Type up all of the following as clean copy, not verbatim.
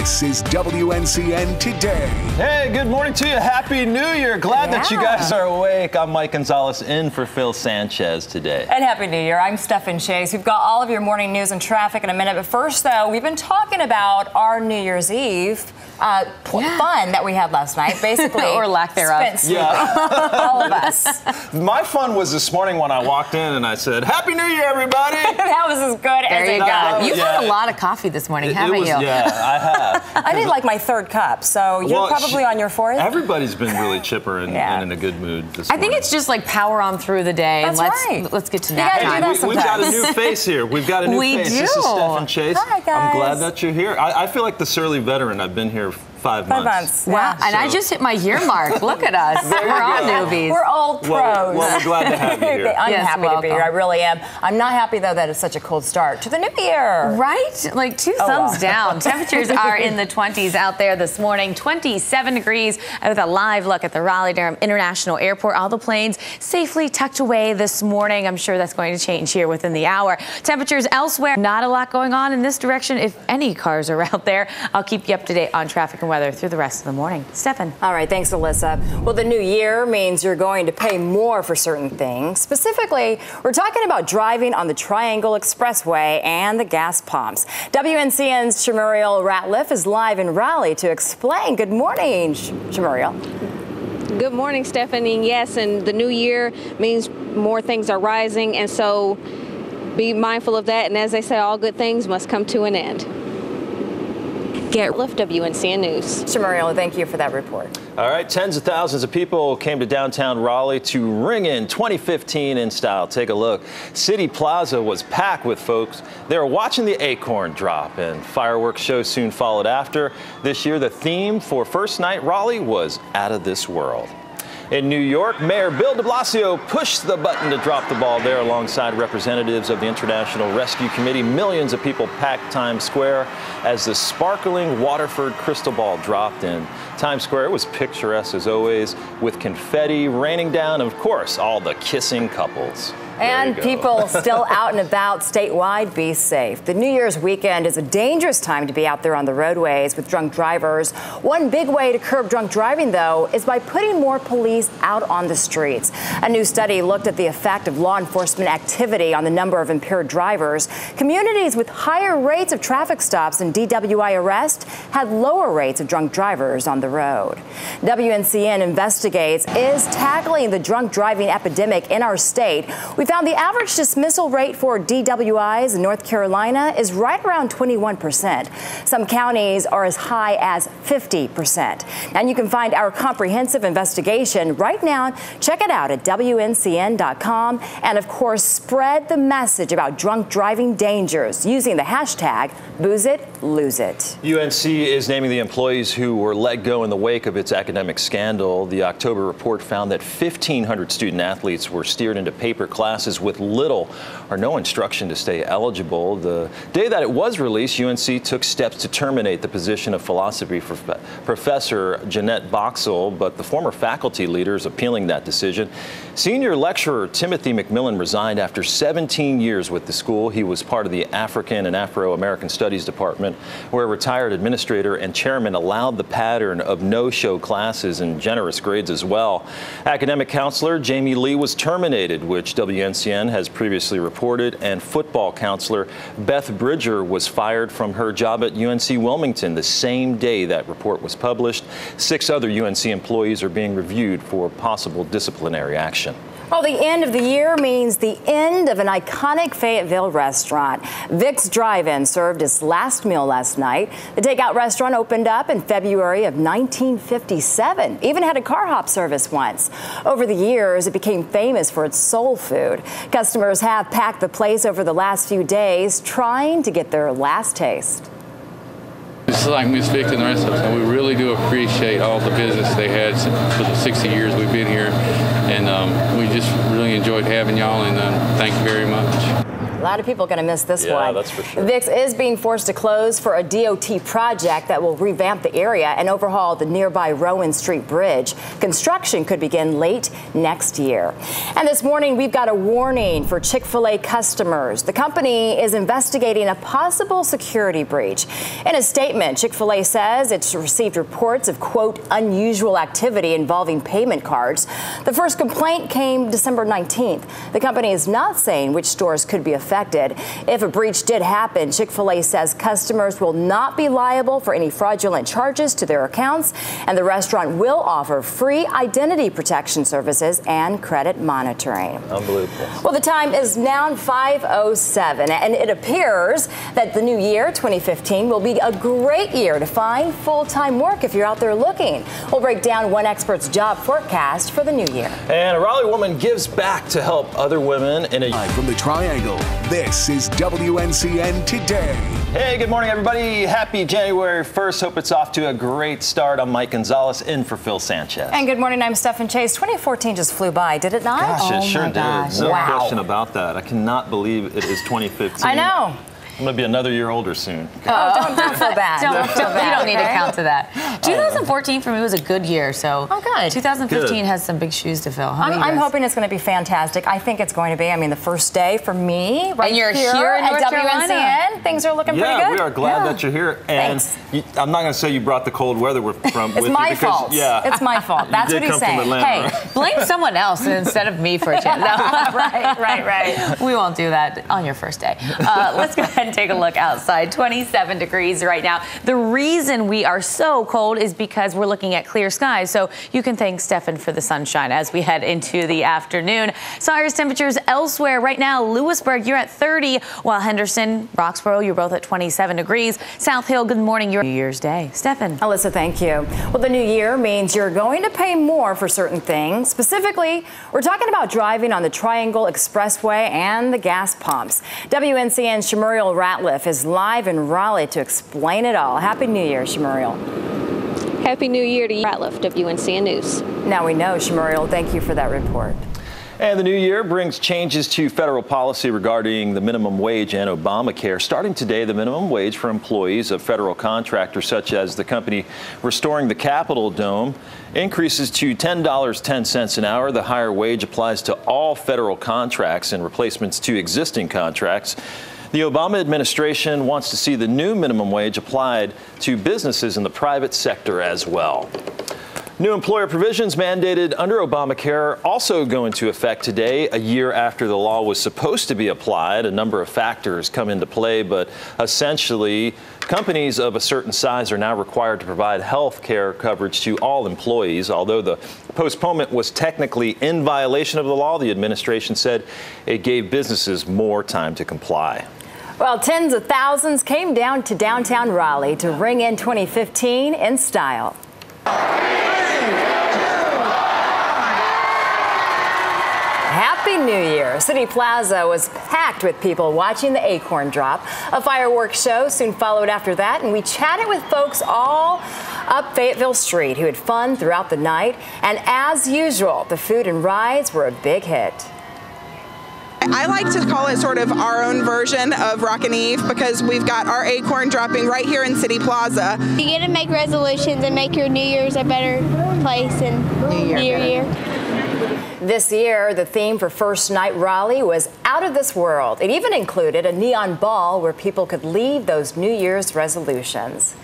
This is WNCN Today. Hey, good morning to you. Happy New Year. Glad that you guys are awake. I'm Mike Gonzalez in for Phil Sanchez today. And Happy New Year. I'm Stefan. We've got all of your morning news and traffic in a minute. But first, though, we've been talking about our New Year's Eve fun that we had last night, basically. Or lack thereof. All of us. My fun was this morning when I walked in and I said, Happy New Year, everybody. That was as good as it got. You've had a lot of coffee this morning, haven't you? Yeah, I have. I did like my third cup, so you're probably on your fourth. Everybody's been really chipper and in a good mood this morning. I think it's just like power on through the day. That's right. Let's get to nap time. We've got a new face here. We've got a new face. This is Stefan Chase. Hi, guys. I'm glad that you're here. I feel like the surly veteran. I've been here 5 months. Wow, and I just hit my year mark. Look at us. We're all newbies. We're old pros. Well, we're glad to have you here. I'm happy to be here. I really am. I'm not happy, though, that it's such a cold start to the new year. Right? Like two thumbs down. Temperatures are in the 20s out there this morning. 27 degrees with a live look at the Raleigh-Durham International Airport. All the planes safely tucked away this morning. I'm sure that's going to change here within the hour. Temperatures elsewhere, not a lot going on in this direction. If any cars are out there, I'll keep you up to date on traffic and weather through the rest of the morning. Stefan. All right, thanks, Alyssa. Well, the new year means you're going to pay more for certain things. Specifically, we're talking about driving on the Triangle Expressway and the gas pumps. WNCN's Shamuriel Ratliff is live in Raleigh to explain. Good morning, Shamuriel. Good morning, Stephanie. Yes, and the new year means more things are rising, and so be mindful of that. And as they say, all good things must come to an end. Garrett Lift, WNCN News. Shamuriel, thank you for that report. All right, tens of thousands of people came to downtown Raleigh to ring in 2015 in style. Take a look. City Plaza was packed with folks. They were watching the acorn drop, and fireworks shows soon followed after. This year, the theme for First Night Raleigh was Out of This World. In New York, Mayor Bill de Blasio pushed the button to drop the ball there alongside representatives of the International Rescue Committee. Millions of people packed Times Square as the sparkling Waterford crystal ball dropped in. Times Square was picturesque as always, with confetti raining down, and of course, all the kissing couples. And people still out and about statewide, be safe. The New Year's weekend is a dangerous time to be out there on the roadways with drunk drivers. One big way to curb drunk driving, though, is by putting more police out on the streets. A new study looked at the effect of law enforcement activity on the number of impaired drivers. Communities with higher rates of traffic stops and DWI arrest had lower rates of drunk drivers on the road. WNCN investigates is tackling the drunk driving epidemic in our state. We found the average dismissal rate for DWIs in North Carolina is right around 21%. Some counties are as high as 50%. And you can find our comprehensive investigation right now. Check it out at WNCN.com. And of course, spread the message about drunk driving dangers using the hashtag #BoozeItLoseIt. UNC is naming the employees who were let go in the wake of its academic scandal. The October report found that 1,500 student athletes were steered into paper classes with little or no instruction to stay eligible. The day that it was released, UNC took steps to terminate the position of philosophy professor Jeanette Boxall, but the former faculty leader is appealing that decision. Senior lecturer Timothy McMillan resigned after 17 years with the school. He was part of the African and Afro-American Studies Department, where a retired administrator and chairman allowed the pattern of no-show classes and generous grades as well. Academic counselor Jamie Lee was terminated, which WNCN has previously reported, and football counselor Beth Bridger was fired from her job at UNC Wilmington the same day that report was published. 6 other UNC employees are being reviewed for possible disciplinary action. Well, the end of the year means the end of an iconic Fayetteville restaurant. Vic's Drive-In served its last meal last night. The takeout restaurant opened up in February of 1957. Even had a car hop service once. Over the years, it became famous for its soul food. Customers have packed the place over the last few days, trying to get their last taste. It's like Miss Vic and the rest of us, and we really do appreciate all the business they had for the 60 years we've been here, and we just really enjoyed having y'all, and thank you very much. A lot of people are going to miss this one. Yeah, that's for sure. VIX is being forced to close for a DOT project that will revamp the area and overhaul the nearby Rowan Street Bridge. Construction could begin late next year. And this morning, we've got a warning for Chick-fil-A customers. The company is investigating a possible security breach. In a statement, Chick-fil-A says it's received reports of, quote, unusual activity involving payment cards. The first complaint came December 19th. The company is not saying which stores could be affected. If a breach did happen, Chick-fil-A says customers will not be liable for any fraudulent charges to their accounts, and the restaurant will offer free identity protection services and credit monitoring. Unbelievable. Well, the time is now 5:07, and it appears that the new year, 2015, will be a great year to find full-time work if you're out there looking. We'll break down one expert's job forecast for the new year. And a Raleigh woman gives back to help other women in a... From the Triangle, this is WNCN Today. Hey, good morning, everybody. Happy January 1st. Hope it's off to a great start. I'm Mike Gonzalez, in for Phil Sanchez. And good morning, I'm Stefan Chase. 2014 just flew by, did it not? Gosh, it sure did. No Wow. question about that. I cannot believe it is 2015. I know. I'm going to be another year older soon. Oh, don't feel bad. Don't feel bad. You don't need to okay? count to that. 2014 for me was a good year, so Oh, good. 2015 Good. has some big shoes to fill. I'm hoping it's going to be fantastic. I think it's going to be. I mean, the first day for me, right And you're here in at North WNCN, Carolina. things are looking pretty good. Yeah, we are glad that you're here. And Thanks. I'm not going to say you brought the cold weather from It's with my you because, fault. Yeah, It's my fault. That's did what he's come from saying. Atlanta, Hey, right? blame someone else instead of me for a chance. No. Right. We won't do that on your first day. Let's go ahead and take a look outside. 27 degrees right now. The reason we are so cold is because we're looking at clear skies. So you can thank Stefan for the sunshine as we head into the afternoon. Science temperatures elsewhere right now. Lewisburg, you're at 30, while Henderson, Roxborough, you're both at 27 degrees. South Hill, good morning. Your New Year's Day. Stefan. Alyssa, thank you. Well, the new year means you're going to pay more for certain things. Specifically, we're talking about driving on the Triangle Expressway and the gas pumps. WNCN's Shamuriel Ratliff is live in Raleigh to explain it all. Happy New Year, Shamuriel. Happy New Year to you, Ratliff, WNCN News. Now we know, Shamuriel. Thank you for that report. And the new year brings changes to federal policy regarding the minimum wage and Obamacare. Starting today, the minimum wage for employees of federal contractors, such as the company restoring the Capitol Dome, increases to $10.10 an hour. The higher wage applies to all federal contracts and replacements to existing contracts. The Obama administration wants to see the new minimum wage applied to businesses in the private sector as well. New employer provisions mandated under Obamacare also go into effect today, a year after the law was supposed to be applied. A number of factors come into play, but essentially, companies of a certain size are now required to provide health care coverage to all employees. Although the postponement was technically in violation of the law, the administration said it gave businesses more time to comply. Well, tens of thousands came down to downtown Raleigh to ring in 2015 in style. Happy New Year. City Plaza was packed with people watching the acorn drop. A fireworks show soon followed after that, and we chatted with folks all up Fayetteville Street who had fun throughout the night. And as usual, the food and rides were a big hit. I like to call it sort of our own version of Rockin' Eve because we've got our acorn dropping right here in City Plaza. You get to make resolutions and make your New Year's a better place and New Year. This year, the theme for First Night Raleigh was out of this world. It even included a neon ball where people could leave those New Year's resolutions.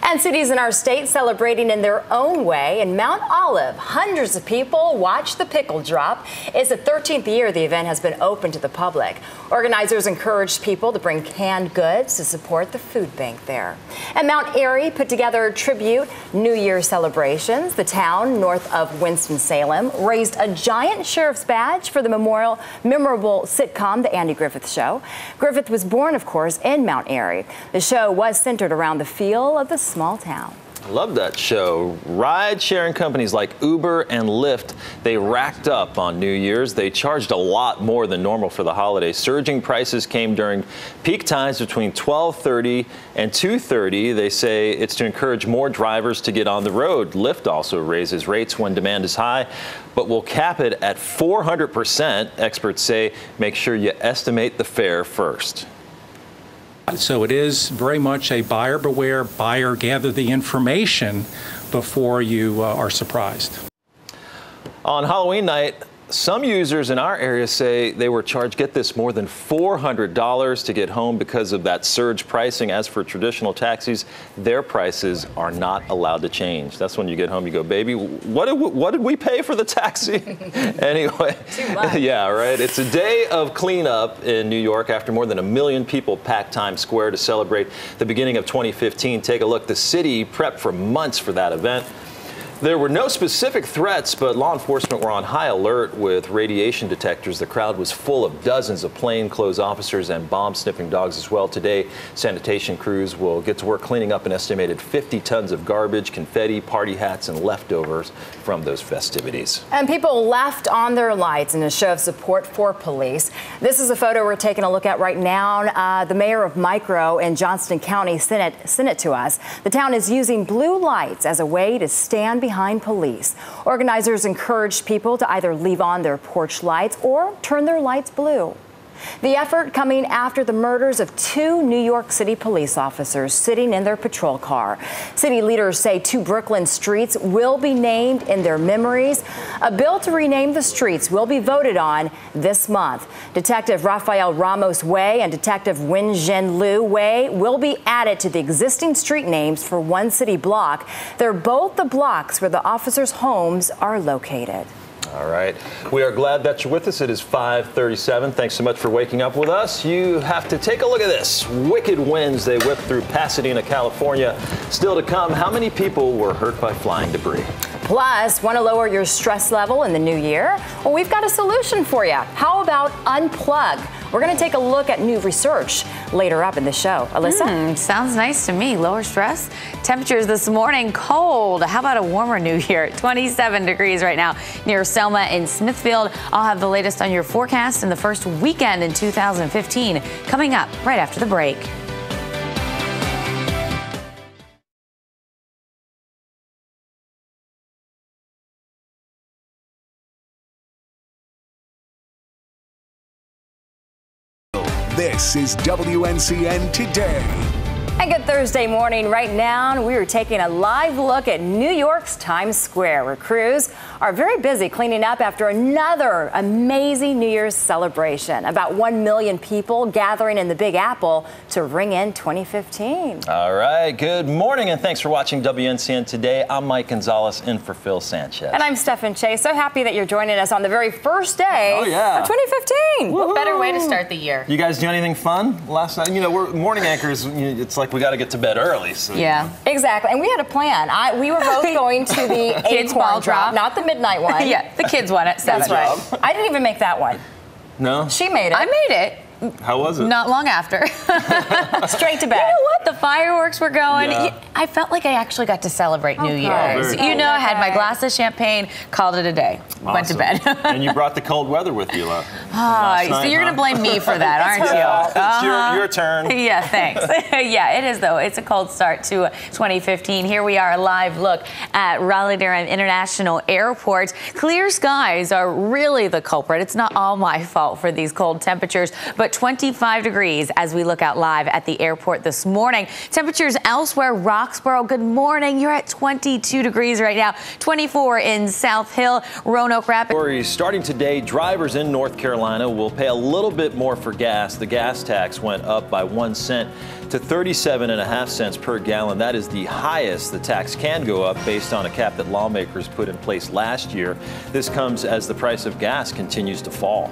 And cities in our state celebrating in their own way. In Mount Olive, hundreds of people watched the pickle drop. It's the 13th year the event has been open to the public. Organizers encouraged people to bring canned goods to support the food bank there. And Mount Airy put together tribute New Year's celebrations. The town north of Winston-Salem raised a giant sheriff's badge for the memorable sitcom, The Andy Griffith Show. Griffith was born, of course, in Mount Airy. The show was centered around the feel of the small town. Love that show. Ride-sharing companies like Uber and Lyft, they racked up on New Year's. They charged a lot more than normal for the holiday. Surging prices came during peak times between 12:30 and 2:30. They say it's to encourage more drivers to get on the road. Lyft also raises rates when demand is high, but will cap it at 400%. Experts say make sure you estimate the fare first. So it is very much a buyer beware, buyer gather the information before you are surprised. On Halloween night, some users in our area say they were charged, get this, more than $400 to get home because of that surge pricing. As for traditional taxis, their prices are not allowed to change. That's when you get home, you go, baby, what did we pay for the taxi? Anyway, yeah, right. It's a day of cleanup in New York after more than 1 million people packed Times Square to celebrate the beginning of 2015. Take a look. The city prepped for months for that event. There were no specific threats, but law enforcement were on high alert with radiation detectors. The crowd was full of dozens of plainclothes officers and bomb-sniffing dogs as well. Today, sanitation crews will get to work cleaning up an estimated 50 tons of garbage, confetti, party hats, and leftovers from those festivities. And people left on their lights in a show of support for police. This is a photo we're taking a look at right now. The mayor of Micro in Johnston County sent it to us. The town is using blue lights as a way to stand behind police. Organizers encouraged people to either leave on their porch lights or turn their lights blue. The effort coming after the murders of 2 New York City police officers sitting in their patrol car. City leaders say 2 Brooklyn streets will be named in their memories. A bill to rename the streets will be voted on this month. Detective Rafael Ramos Way and Detective Wen Zhen Liu Way will be added to the existing street names for one city block. They're both the blocks where the officers' homes are located. All right. We are glad that you're with us. It is 5:37. Thanks so much for waking up with us. You have to take a look at this. Wicked winds, they whipped through Pasadena, California. Still to come, how many people were hurt by flying debris? Plus, want to lower your stress level in the new year? Well, we've got a solution for you. How about unplug? We're going to take a look at new research later up in the show. Alyssa? Sounds nice to me. Lower stress. Temperatures this morning, cold. How about a warmer new year? 27 degrees right now near Selma in Smithfield. I'll have the latest on your forecast in the first weekend in 2015 coming up right after the break. This is WNCN Today. And good Thursday morning. Right now, we are taking a live look at New York's Times Square, where crews are very busy cleaning up after another amazing New Year's celebration. About 1 million people gathering in the Big Apple to ring in 2015. All right. Good morning, and thanks for watching WNCN Today. I'm Mike Gonzalez in for Phil Sanchez. And I'm Stefan Chase. So happy that you're joining us on the very first day of 2015. What better way to start the year? You guys do anything fun last night? You know, we're morning anchors. It's like we got to get to bed early. So, yeah, exactly. And we had a plan. We were both going to the kids ball drop, not the midnight one. Yeah, the kids one at 7. That's right. I didn't even make that one. No? She made it. I made it. How was it? Not long after. Straight to bed. You know what? The fireworks were going. Yeah. I felt like I actually got to celebrate New Year's. Cool. You know, I had my glass of champagne, called it a day, went to bed. And you brought the cold weather with you last night, so you're going to blame me for that, aren't you? It's your turn. Yeah, thanks. Yeah, it is, though. It's a cold start to 2015. Here we are, a live look at Raleigh-Durham International Airport. Clear skies are really the culprit. It's not all my fault for these cold temperatures, but 25 degrees as we look out live at the airport this morning. Temperatures elsewhere, Roxborough, good morning. You're at 22 degrees right now, 24 in South Hill, Roanoke Rapids. Starting today, drivers in North Carolina will pay a little bit more for gas. The gas tax went up by 1 cent to 37.5 cents per gallon. That is the highest the tax can go up based on a cap that lawmakers put in place last year. This comes as the price of gas continues to fall.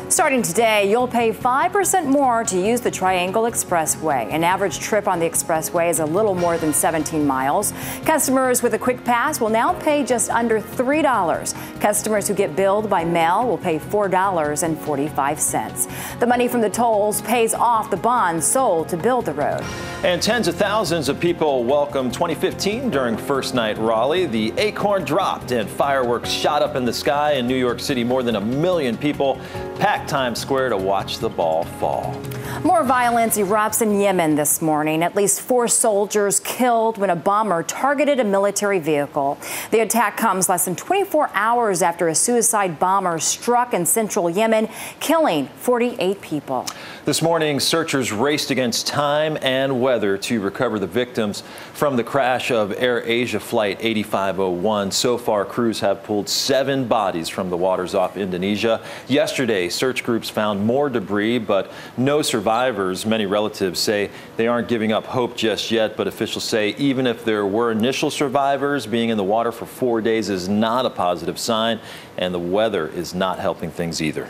Starting today, you'll pay 5% more to use the Triangle Expressway. An average trip on the expressway is a little more than 17 miles. Customers with a quick pass will now pay just under $3. Customers who get billed by mail will pay $4.45. The money from the tolls pays off the bonds sold to build the road. And tens of thousands of people welcomed 2015 during First Night Raleigh. The acorn dropped and fireworks shot up in the sky in New York City. More than 1 million people packed Times Square to watch the ball fall. More violence erupts in Yemen this morning. At least 4 soldiers killed when a bomber targeted a military vehicle. The attack comes less than 24 hours after a suicide bomber struck in central Yemen, killing 48 people. This morning, searchers raced against time and weather to recover the victims from the crash of Air Asia Flight 8501. So far, crews have pulled 7 bodies from the waters off Indonesia. Yesterday, search groups found more debris, but no survivors. Many relatives say they aren't giving up hope just yet, but officials say even if there were initial survivors, being in the water for 4 days is not a positive sign, and the weather is not helping things either.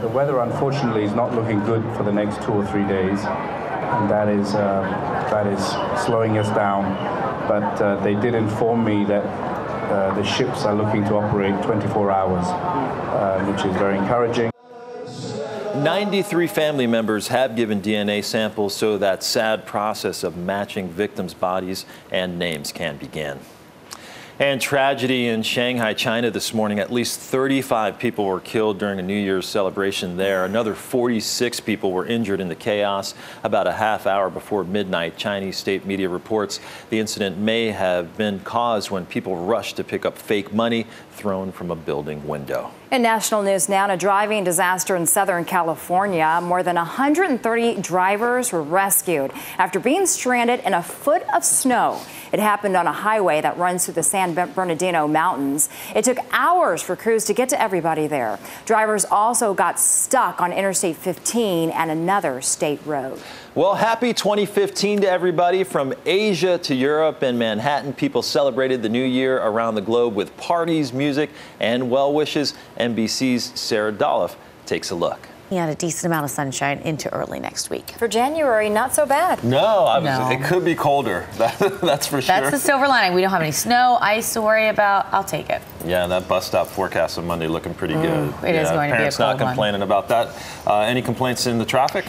The weather, unfortunately, is not looking good for the next 2 or 3 days, and that is slowing us down. But they did inform me that the ships are looking to operate 24 hours, which is very encouraging. 93 family members have given DNA samples so that sad process of matching victims' bodies and names can begin. And tragedy in Shanghai, China this morning. At least 35 people were killed during a New Year's celebration there. Another 46 people were injured in the chaos about a half hour before midnight. Chinese state media reports the incident may have been caused when people rushed to pick up fake money thrown from a building window. In national news now, a driving disaster in Southern California. More than 130 drivers were rescued after being stranded in a foot of snow. It happened on a highway that runs through the San Bernardino Mountains. It took hours for crews to get to everybody there. Drivers also got stuck on Interstate 15 and another state road. Well, happy 2015 to everybody. From Asia to Europe and Manhattan, people celebrated the new year around the globe with parties, music, and well wishes. NBC's Sarah Dolph takes a look. He had a decent amount of sunshine into early next week. For January, not so bad. No, it could be colder. That's for sure. That's the silver lining. We don't have any snow, ice to worry about. I'll take it. Yeah, that bus stop forecast on Monday looking pretty good. It is going to be a cold one. Parents not complaining about that. Any complaints in the traffic?